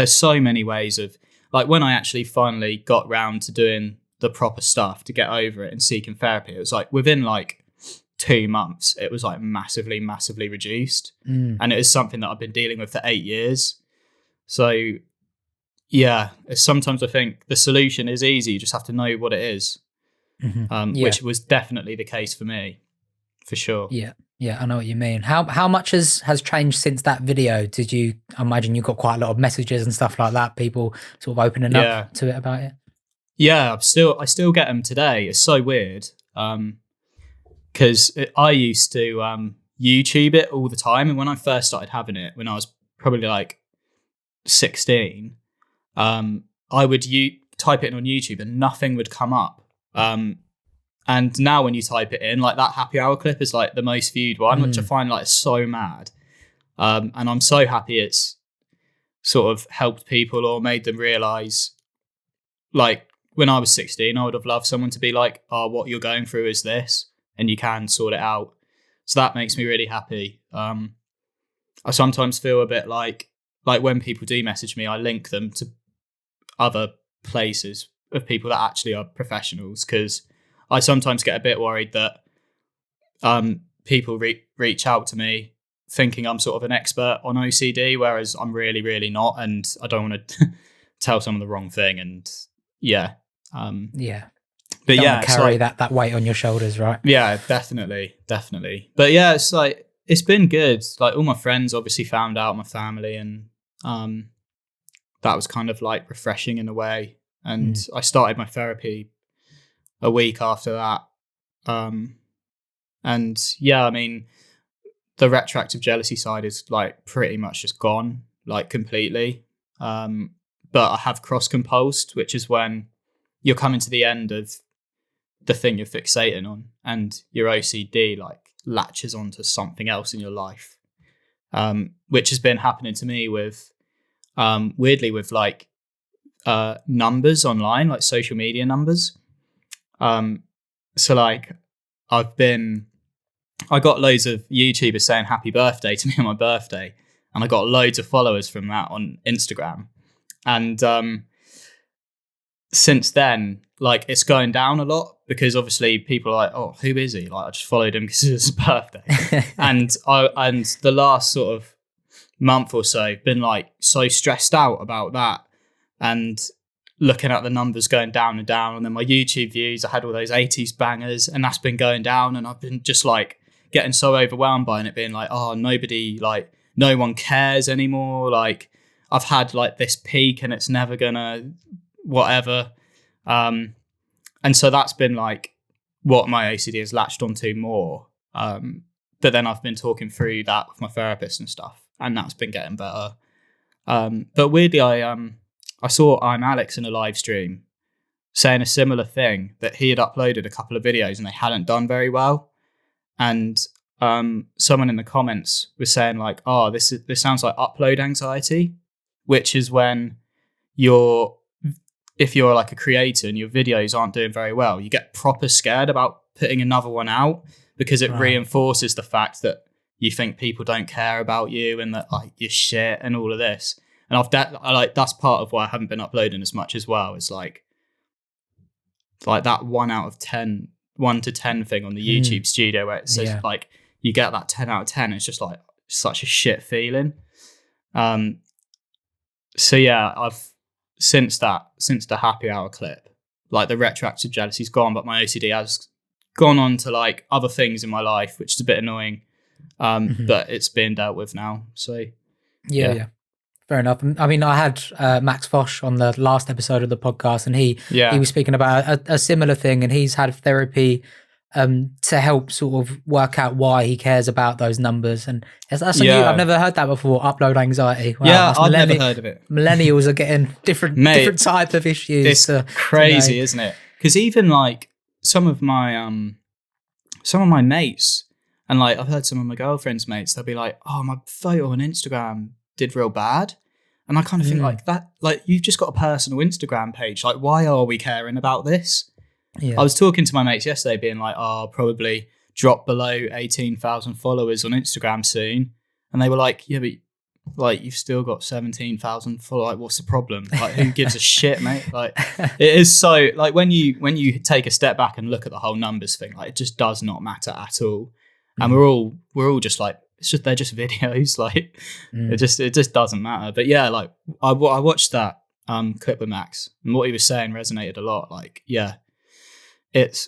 so many ways of, like, when I actually finally got round to doing the proper stuff to get over it and seeking therapy, it was like within like 2 months, it was like massively reduced, and it is something that I've been dealing with for 8 years. So yeah, sometimes I think the solution is easy. You just have to know what it is, which was definitely the case for me, for sure. Yeah, I know what you mean. How much has changed since that video? Did you imagine you got quite a lot of messages and stuff like that, people sort of opening up to it about it? Yeah, I still get them today. It's so weird. Because I used to YouTube it all the time, and when I first started having it, when I was probably like 16, I would type it in on YouTube and nothing would come up. And now when you type it in, like, that happy hour clip is like the most viewed one, which I find like so mad. And I'm so happy it's sort of helped people or made them realize, like, when I was 16, I would have loved someone to be like, oh, what you're going through is this, and you can sort it out. So that makes me really happy. I sometimes feel a bit like when people do message me, I link them to other places of people that actually are professionals, because I sometimes get a bit worried that people reach out to me thinking I'm sort of an expert on OCD, whereas I'm really, really not, and I don't want to tell someone the wrong thing. And but don't carry that weight on your shoulders, right? Yeah, definitely. But yeah, it's like, it's been good. Like, all my friends obviously found out, my family, and that was kind of like refreshing in a way. And I started my therapy a week after that. And yeah, I mean, the retroactive jealousy side is like pretty much just gone, like completely. But I have cross-compulsed, which is when you're coming to the end of the thing you're fixating on, and your OCD like latches onto something else in your life, which has been happening to me with, weirdly, with like numbers online, like social media numbers. So like I got loads of YouTubers saying happy birthday to me on my birthday, and I got loads of followers from that on Instagram. And since then, like, it's going down a lot because obviously people are like, oh, who is he? Like, I just followed him because it's his birthday. and the last sort of month or so, been like so stressed out about that, and looking at the numbers going down and down. And then my YouTube views, I had all those 80s bangers, and that's been going down. And I've been just like getting so overwhelmed by it, being like, oh, no one cares anymore. Like, I've had like this peak and it's never gonna whatever. And so that's been like what my OCD has latched onto more. But then I've been talking through that with my therapist and stuff, and that's been getting better. But weirdly, I saw I'm Alex in a live stream saying a similar thing, that he had uploaded a couple of videos and they hadn't done very well. And someone in the comments was saying like, oh, this sounds like upload anxiety, which is when if you're like a creator and your videos aren't doing very well, you get proper scared about putting another one out, because it reinforces the fact that you think people don't care about you and that like you're shit and all of this. And that's part of why I haven't been uploading as much as well. It's like that 1 to 10 thing on the YouTube studio, where it says like you get that 10 out of 10. It's just like such a shit feeling. So yeah, I've since the happy hour clip, like the retroactive jealousy's gone, but my OCD has gone on to like other things in my life, which is a bit annoying. But it's being dealt with now. So yeah. Fair enough. I mean, I had Max Fosh on the last episode of the podcast, and he was speaking about a similar thing, and he's had therapy to help sort of work out why he cares about those numbers. And that's I've never heard that before. Upload anxiety. Wow, yeah, I've never heard of it. Millennials are getting different type of issues. It's crazy, isn't it? Because even like some of my mates, and like I've heard some of my girlfriend's mates, they'll be like, "Oh, my photo on Instagram did real bad," and I kind of think like that. Like, you've just got a personal Instagram page. Like, why are we caring about this? Yeah. I was talking to my mates yesterday, being like, "Oh, I'll probably drop below 18,000 followers on Instagram soon," and they were like, "Yeah, but like you've still got 17,000 followers. Like, what's the problem? Like, who gives a shit, mate?" Like, it is so like when you take a step back and look at the whole numbers thing, like it just does not matter at all, and we're all just like, they're just videos. Like it just doesn't matter. But yeah, like I watched that clip with Max, and what he was saying resonated a lot. Like, yeah. It's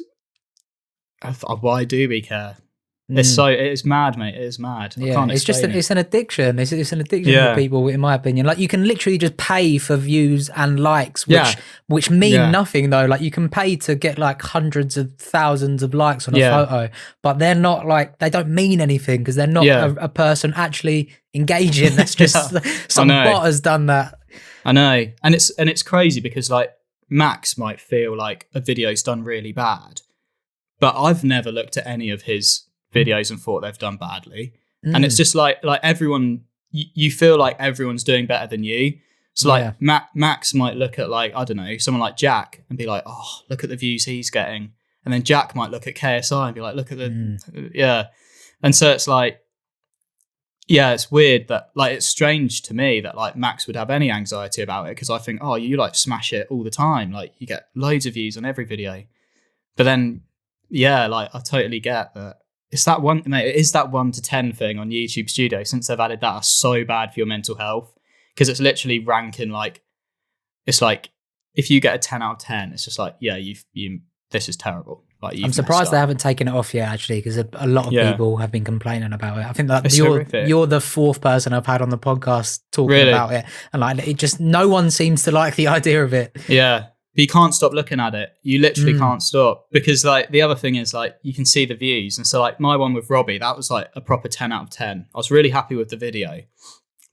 why do we care? It's mad, mate. It is mad. Yeah, it's an addiction. It's an addiction for people, in my opinion. Like, you can literally just pay for views and likes, which mean nothing though. Like, you can pay to get like hundreds of thousands of likes on a photo, but they're not like, they don't mean anything because they're not a person actually engaging. That's just some bot has done that. I know, and it's crazy because like Max might feel like a video's done really bad, but I've never looked at any of his videos and thought they've done badly. And it's just like everyone, you feel like everyone's doing better than you. So like Max might look at like, I don't know, someone like Jack and be like, oh, look at the views he's getting. And then Jack might look at KSI and be like, look at the, And so it's like, it's weird that like, it's strange to me that like Max would have any anxiety about it, because I think, oh, you like smash it all the time. Like, you get loads of views on every video. But then, like I totally get that. It's that one, mate, it is that 1 to 10 thing on YouTube Studio since they've added that are so bad for your mental health, because it's literally ranking like, it's like if you get a 10 out of 10, it's just like, this is terrible. Like, I'm surprised they haven't taken it off yet, actually, because a lot of people have been complaining about it. I think that you're the fourth person I've had on the podcast talking about it, and like, it just, no one seems to like the idea of it. Yeah, but you can't stop looking at it. You literally can't stop, because like the other thing is like you can see the views, and so like my one with Robbie, that was like a proper 10 out of 10. I was really happy with the video,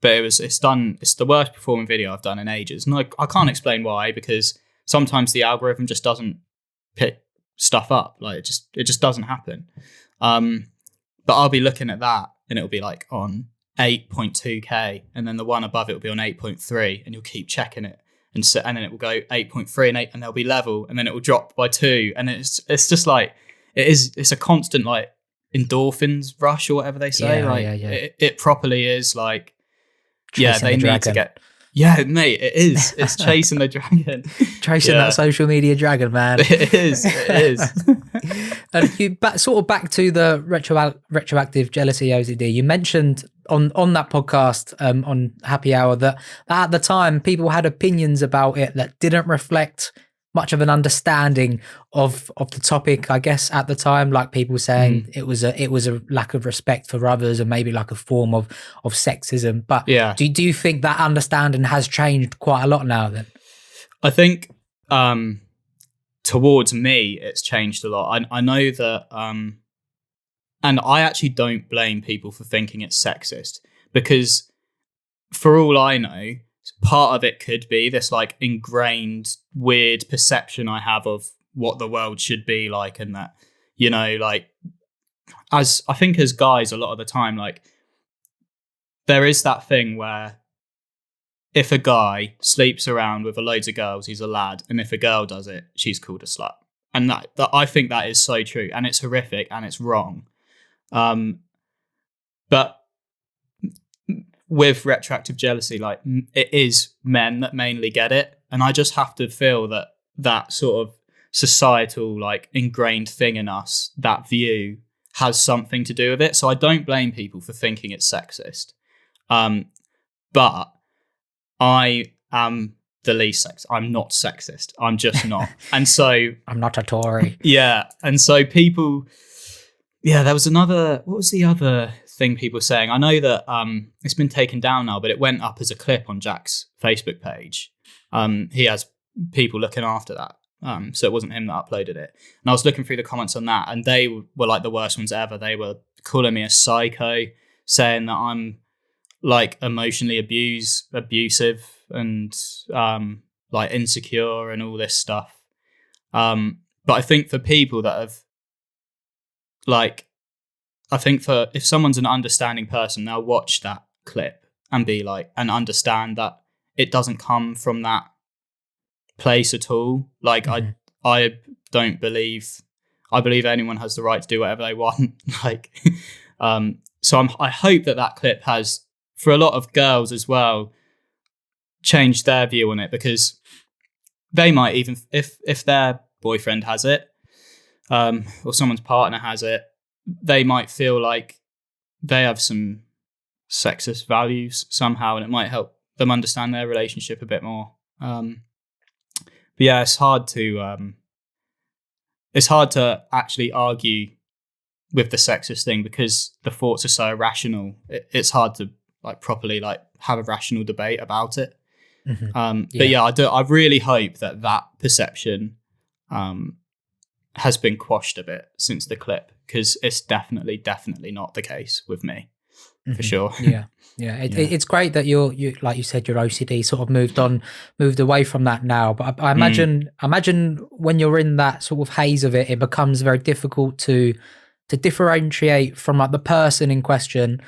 but it's the worst performing video I've done in ages, and I can't explain why, because sometimes the algorithm just doesn't pick stuff up, like it just doesn't happen. But I'll be looking at that and it'll be like on 8.2k, and then the one above it will be on 8.3, and you'll keep checking it, and then it will go 8.3 and 8, and they'll be level, and then it will drop by 2, and it's just like it's a constant like endorphins rush or whatever they say. It properly is like Chasing they the need dragon. to get. Yeah, mate, it is. It's chasing the dragon. Chasing that social media dragon, man. It is. And you back to the retroactive jealousy OCD. You mentioned on that podcast on Happy Hour that at the time people had opinions about it that didn't reflect much of an understanding of the topic, I guess, at the time, like people saying it was a lack of respect for others, and maybe like a form of sexism. But do you think that understanding has changed quite a lot now then? I think towards me it's changed a lot. I know that and I actually don't blame people for thinking it's sexist, because for all I know, part of it could be this like ingrained weird perception I have of what the world should be like, and that, you know, like as I think as guys a lot of the time, like there is that thing where if a guy sleeps around with loads of girls, he's a lad, and if a girl does it, she's called a slut. And that I think that is so true, and it's horrific and it's wrong. But with retroactive jealousy, like it is men that mainly get it, and I just have to feel that sort of societal like ingrained thing in us, that view has something to do with it. So I don't blame people for thinking it's sexist, but I am the least sexist. I'm not sexist. I'm just not. And so I'm not a Tory. Yeah, and so people. Yeah, there was what was the other thing people were saying? I know that it's been taken down now, but it went up as a clip on Jack's Facebook page. He has people looking after that. So it wasn't him that uploaded it. And I was looking through the comments on that, and they were like the worst ones ever. They were calling me a psycho, saying that I'm like emotionally abusive and like insecure and all this stuff. But I think for people that have like, I think for if someone's an understanding person, they'll watch that clip and be like, and understand that it doesn't come from that place at all. Like I don't believe, I believe anyone has the right to do whatever they want. Like, so I hope that clip has, for a lot of girls as well, changed their view on it, because they might even, if their boyfriend has it, or someone's partner has it, they might feel like they have some sexist values somehow, and it might help them understand their relationship a bit more. But yeah, it's hard to actually argue with the sexist thing, because the thoughts are so irrational. It's hard to like properly like have a rational debate about it. But yeah, I really hope that perception has been quashed a bit since the clip, because it's definitely not the case with me, for sure. It's great that you like you said, your OCD sort of moved away from that now. But I imagine when you're in that sort of haze of it, it becomes very difficult to differentiate from like the person in question.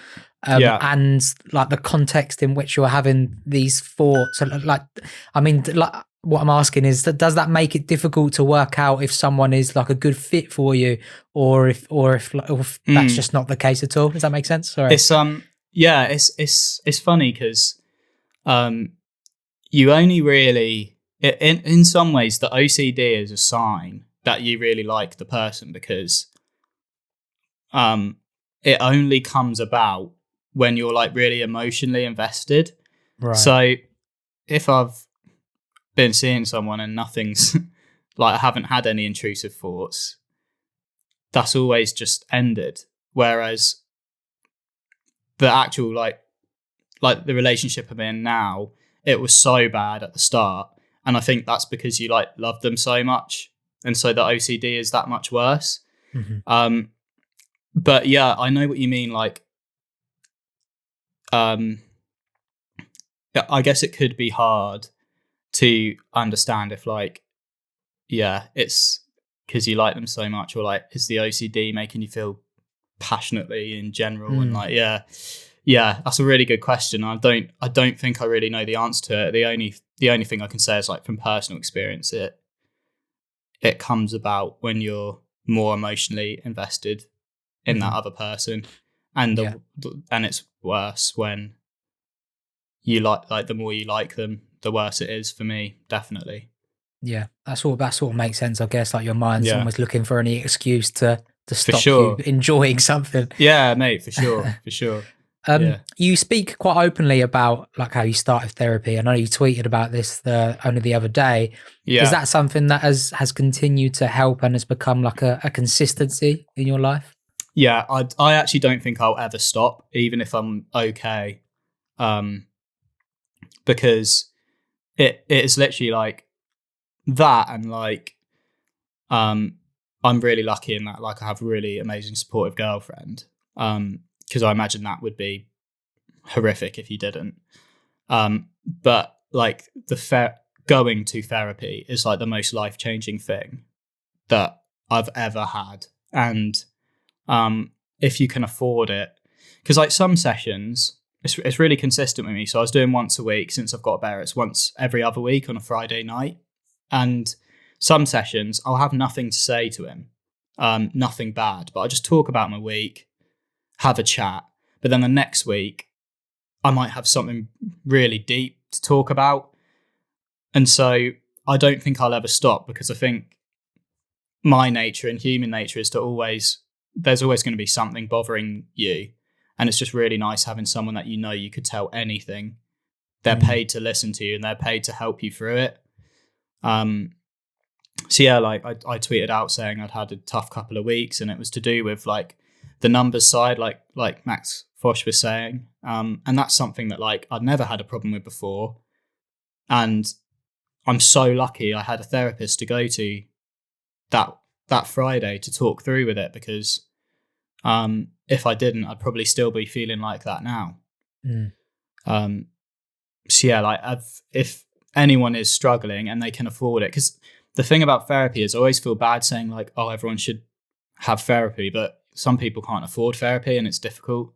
And like the context in which you're having these thoughts. So, like, I mean, like, what I'm asking is, does that make it difficult to work out if someone is like a good fit for you, or if that's just not the case at all? Does that make sense? Sorry. It's it's funny because you only really in some ways the OCD is a sign that you really like the person, because it only comes about when you're like really emotionally invested. Right. So if I've been seeing someone and nothing's like, I haven't had any intrusive thoughts, that's always just ended. Whereas the actual like the relationship I'm in now, it was so bad at the start, And I think that's because you like love them so much. And so the OCD is that much worse. But yeah, I know what you mean. Like, I guess it could be hard to understand if like, yeah, it's because you like them so much, or like, is the OCD making you feel passionately in general? And like, yeah, that's a really good question. I don't think I really know the answer to it. The only thing I can say is like from personal experience, it comes about when you're more emotionally invested in that other person, and and it's worse when you like the more you like them, the worse it is for me, definitely. Yeah, that sort of makes sense, I guess. Like your mind's almost looking for any excuse to stop you enjoying something. Yeah, mate, for sure, for sure. You speak quite openly about like how you started therapy. I know you tweeted about this only the other day. Is that something that has continued to help and has become like a consistency in your life? Yeah, I actually don't think I'll ever stop, even if I'm okay, because it is literally like that, and like I'm really lucky in that like I have a really amazing supportive girlfriend, because I imagine that would be horrific if you didn't. But like going to therapy is like the most life-changing thing that I've ever had. And if you can afford it, because like some sessions, it's really consistent with me. So I was doing once a week since I've got better. It's once every other week on a Friday night. And some sessions I'll have nothing to say to him, nothing bad, but I just talk about my week, have a chat. But then the next week I might have something really deep to talk about. And so I don't think I'll ever stop, because I think my nature and human nature is there's always going to be something bothering you. And it's just really nice having someone that you could tell anything. They're paid to listen to you and they're paid to help you through it. So yeah, like I tweeted out saying I'd had a tough couple of weeks, and it was to do with like the numbers side, like Max Fosh was saying. And that's something that like I'd never had a problem with before. And I'm so lucky I had a therapist to go to that Friday to talk through with it, because if I didn't, I'd probably still be feeling like that now. So yeah, like if anyone is struggling and they can afford it, because the thing about therapy is I always feel bad saying like, oh, everyone should have therapy, but some people can't afford therapy and it's difficult.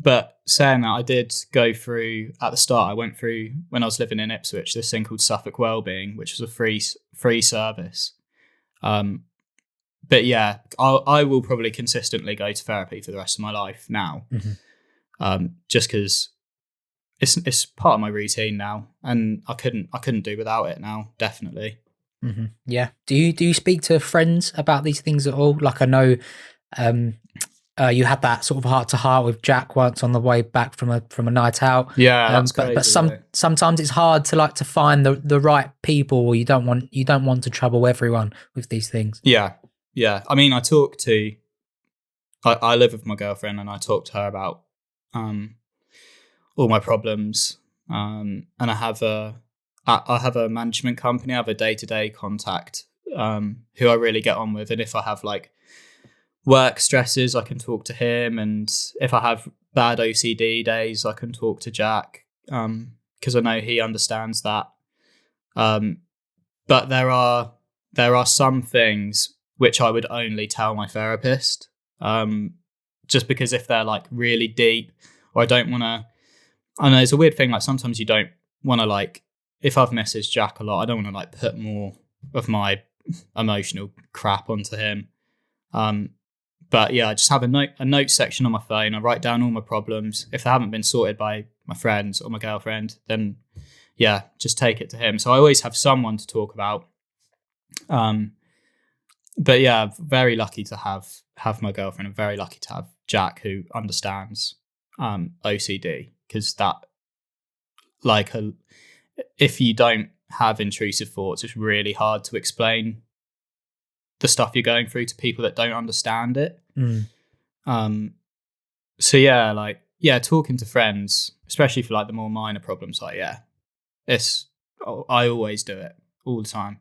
But saying that, I did go through at the start. I went through when I was living in Ipswich this thing called Suffolk Wellbeing, which was a free service. But yeah, I will probably consistently go to therapy for the rest of my life now, just because it's part of my routine now, and I couldn't do without it now, definitely. Yeah. Do you speak to friends about these things at all? Like I know you had that sort of heart to heart with Jack once on the way back from a night out. Yeah, that's crazy, but sometimes it's hard to find the right people, or you don't want to trouble everyone with these things. Yeah. I mean, I live with my girlfriend, and I talk to her about all my problems. And I have a management company. I have a day-to-day contact who I really get on with, and if I have like work stresses, I can talk to him, and if I have bad OCD days, I can talk to Jack, because I know he understands that. But there are some things which I would only tell my therapist, just because if they're like really deep, or I don't want to. I know it's a weird thing. Like sometimes you don't want to like. If I've messaged Jack a lot, I don't want to like put more of my emotional crap onto him. But yeah, I just have a note section on my phone. I write down all my problems. If they haven't been sorted by my friends or my girlfriend, then yeah, just take it to him. So I always have someone to talk about. But yeah, very lucky to have my girlfriend, and very lucky to have Jack, who understands OCD, because that like if you don't have intrusive thoughts, it's really hard to explain the stuff you're going through to people that don't understand it. So yeah, talking to friends, especially for like the more minor problems, like yeah, it's I always do it all the time.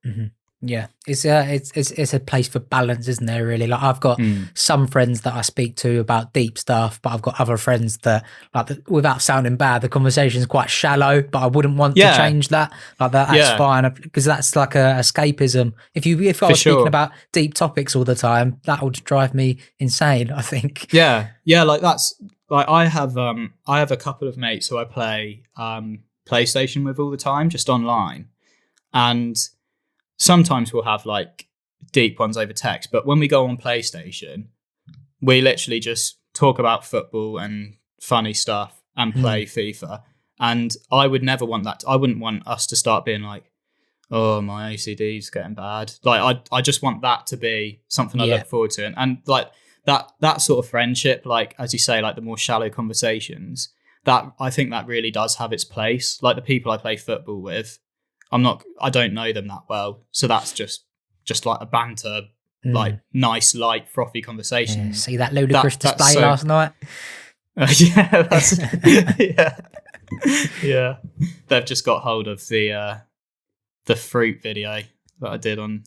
Mm-hmm. Yeah, it's a place for balance, isn't there? Really, like I've got some friends that I speak to about deep stuff, but I've got other friends that, without sounding bad, the conversation is quite shallow. But I wouldn't want to change that. Like that's fine, because that's like a escapism. If I was speaking about deep topics all the time, that would drive me insane, I think. Yeah, like that's like I have a couple of mates who I play PlayStation with all the time, just online, and sometimes we'll have like deep ones over text, but when we go on PlayStation, we literally just talk about football and funny stuff and play FIFA. And I would never want that. I wouldn't want us to start being like, oh, my OCD is getting bad. Like I just want that to be something I look forward to. And like that sort of friendship, like as you say, like the more shallow conversations, that I think that really does have its place. Like the people I play football with, I don't know them that well. So that's just like a banter, like nice, light, frothy conversation. Yeah, see that ludicrous display last night? Yeah. They've just got hold of the fruit video that I did on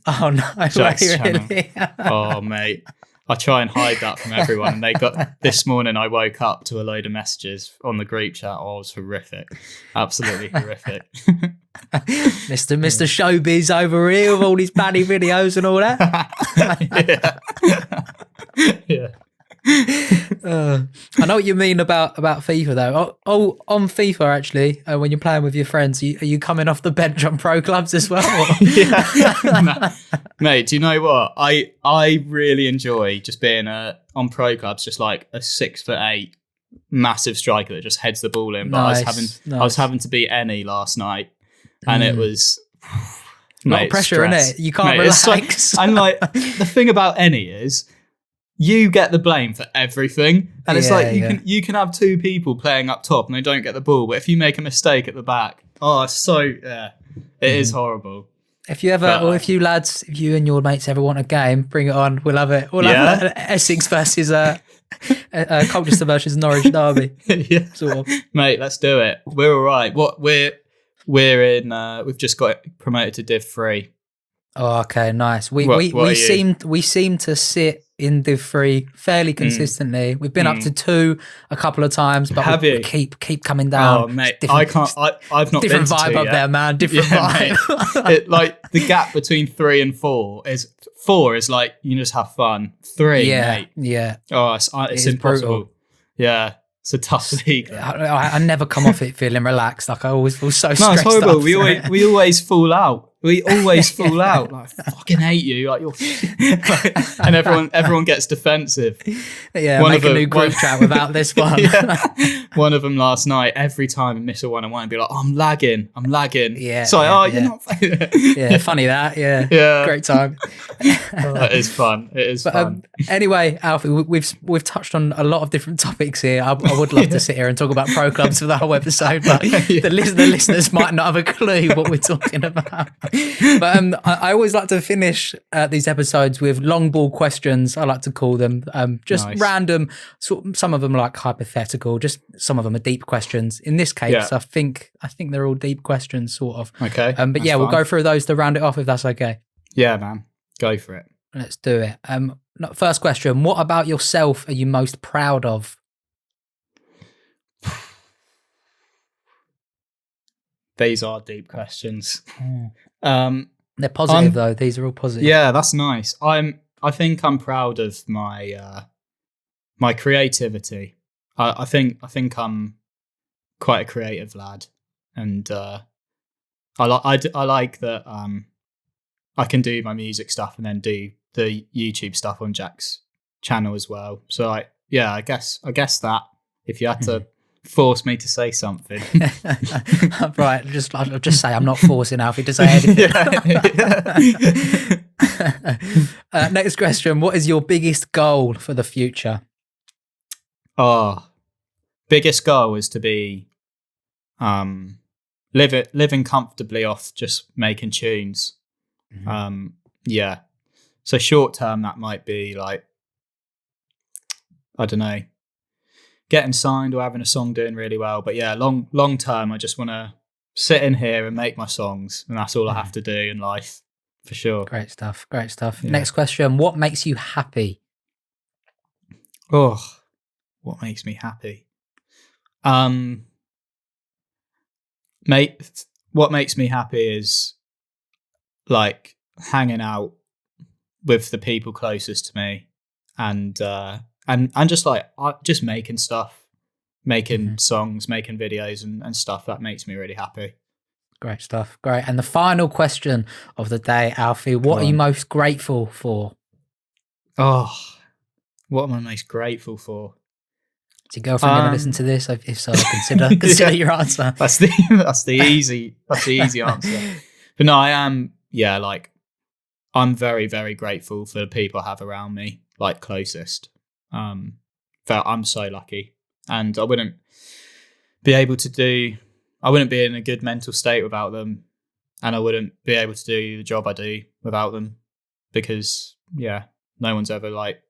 Jack's channel. Really? Oh, mate. I try and hide that from everyone. And they got this morning. I woke up to a load of messages on the group chat. Oh, it was horrific, absolutely horrific. Mr. Showbiz over here with all these baddie videos and all that. Yeah. I know what you mean about FIFA though. Oh, on FIFA actually, when you're playing with your friends, are you coming off the bench on pro clubs as well? No. Mate, do you know what? I really enjoy just being on pro clubs, just like a 6'8" massive striker that just heads the ball in. But I was having to beat any last night, and it was a lot of pressure in it. You can't relax. And like the thing about any is, you get the blame for everything, and it's like you can have two people playing up top and they don't get the ball, but if you make a mistake at the back, it is horrible. If you ever, or if you lads, if you and your mates ever want a game, bring it on. We'll have it. We'll have Essex versus Colchester versus Norwich derby. Yeah, sort of. Mate, let's do it. We're all right. We're in. We've just got promoted to Div 3. Oh, okay, nice. We seem to sit in Div 3 fairly consistently. We've been up to 2 a couple of times, but we keep coming down. Oh, mate, I've not different been to vibe 2 up yet. there, man. Different vibe. Like the gap between 3 and 4 is 4 is like you just have fun. 3, mate. Yeah. Oh, it's impossible. Brutal. Yeah. It's a tough league. I never come off it feeling relaxed. Like I always feel so stressed. No, it's horrible. After we always fall out. We always fall out. Like, I fucking hate you. Like you're, and everyone gets defensive. Yeah, make a new group chat without this one. One of them last night. Every time I miss a 1-on-1, and be like, "Oh, I'm lagging. Yeah. So you're not. Yeah, funny that. Yeah. Great time. It is fun. It is fun. Anyway, Alfie, we've touched on a lot of different topics here. I would love to sit here and talk about pro clubs for the whole episode, but the listeners might not have a clue what we're talking about. But I always like to finish these episodes with long ball questions. I like to call them just nice. Random. Some of them are like hypothetical. Just some of them are deep questions. In this case, I think they're all deep questions, sort of. Okay. But we'll go through those to round it off if that's okay. Yeah, man. Go for it. Let's do it. First question: what about yourself are you most proud of? These are deep questions. They're positive though. These are all positive. Yeah, that's nice. I think I'm proud of my my creativity. I think I'm quite a creative lad, and I like that I can do my music stuff and then do the YouTube stuff on Jack's channel as well. So I guess that if you had to force me to say something. Right, I'll just say I'm not forcing Alfie to say anything. Next question: what is your biggest goal for the future? Biggest goal is to be living comfortably off just making tunes. So short term that might be like, I don't know, getting signed or having a song doing really well. But yeah, long term, I just want to sit in here and make my songs, and that's all I have to do in life, for sure. Great stuff. Great stuff. Yeah. Next question. What makes you happy? Oh, what makes me happy? What makes me happy is like hanging out with the people closest to me, and just like just making stuff, making songs, making videos and stuff. That makes me really happy. Great stuff. Great. And the final question of the day, Alfie, what are you most grateful for? Oh, what am I most grateful for? Is your girlfriend going to listen to this? If so, consider your answer. That's the easy answer. But no, I am. Yeah, like I'm very, very grateful for the people I have around me, like closest. That I'm so lucky, and I wouldn't be in a good mental state without them, and I wouldn't be able to do the job I do without them, because no one's ever like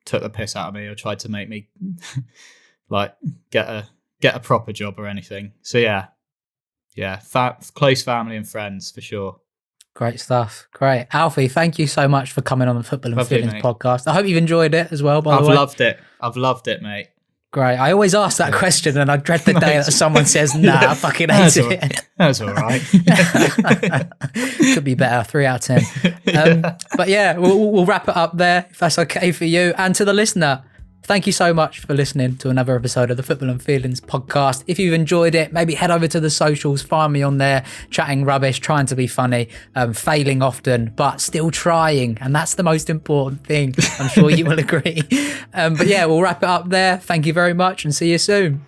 took the piss out of me or tried to make me like get a proper job or anything. So close family and friends for sure. Great stuff. Great. Alfie, thank you so much for coming on the Football and Feelings podcast. I hope you've enjoyed it as well, by the way. I've loved it, mate. Great. I always ask that question and I dread the day that someone says, nah, I fucking hate it. That's all right. Could be better, 3 out of 10. But yeah, we'll wrap it up there if that's okay for you. And to the listener, thank you so much for listening to another episode of the Football and Feelings podcast. If you've enjoyed it, maybe head over to the socials, find me on there, chatting rubbish, trying to be funny, failing often, but still trying. And that's the most important thing. I'm sure you will agree. But yeah, we'll wrap it up there. Thank you very much and see you soon.